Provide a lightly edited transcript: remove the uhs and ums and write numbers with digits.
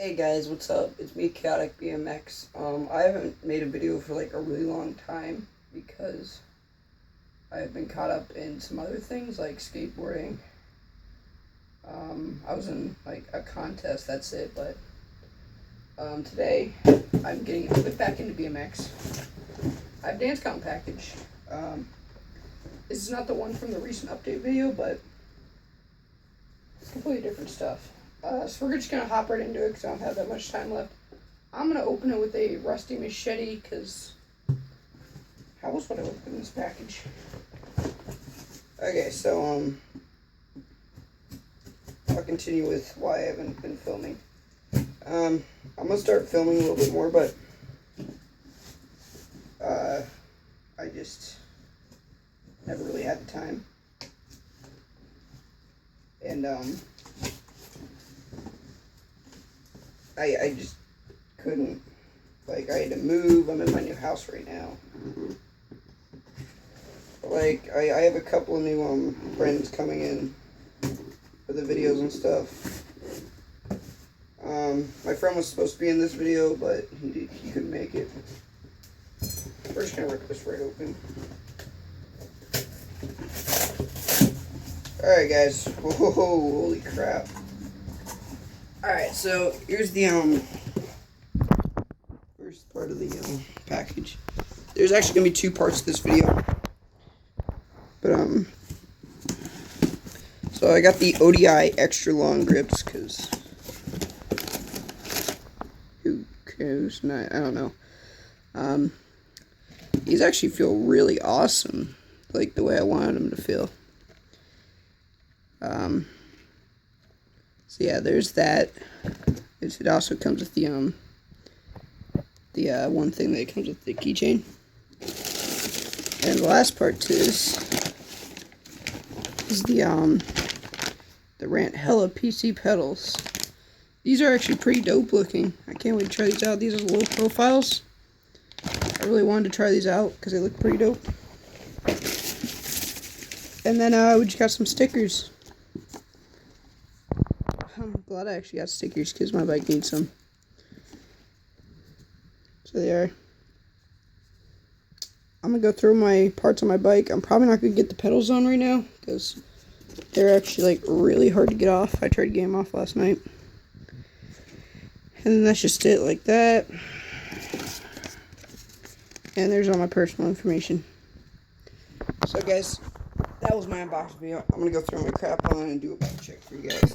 Hey guys, what's up? It's me, Chaotic BMX. I haven't made a video for like a really long time because I've been caught up in some other things like skateboarding. I was in like a contest, that's it, but today I'm getting a bit back into BMX. I have dance comp package. This is not the one from the recent update video, but it's completely different stuff. So we're just going to hop right into it because I don't have that much time left. I'm going to open it with a rusty machete because how else would I open this package? Okay, so I'll continue with why I haven't been filming. I'm going to start filming a little bit more, but I just never really had the time. And I just couldn't, like, I had to move. I'm in my new house right now. But, like, I have a couple of new friends coming in for the videos and stuff. My friend was supposed to be in this video, but he couldn't make it. We're just gonna rip this right open. Alright guys, whoa, holy crap. Alright, so here's the first part of the package. There's actually gonna be two parts to this video. But so I got the ODI extra long grips because who cares? I don't know. These actually feel really awesome, like the way I wanted them to feel. So yeah, there's that. It also comes with the one thing that comes with the keychain. And the last part to this is the Rant Hella PC pedals. These are actually pretty dope looking. I can't wait to try these out. These are low profiles. I really wanted to try these out because they look pretty dope. And then we just got some stickers. I'm glad I actually got stickers because my bike needs some. So they are. I'm going to go through my parts on my bike. I'm probably not going to get the pedals on right now because they're actually like really hard to get off. I tried to get them off last night. And then that's just it, like that. And there's all my personal information. So guys, that was my unboxing video. I'm going to go throw my crap on and do a bike check for you guys.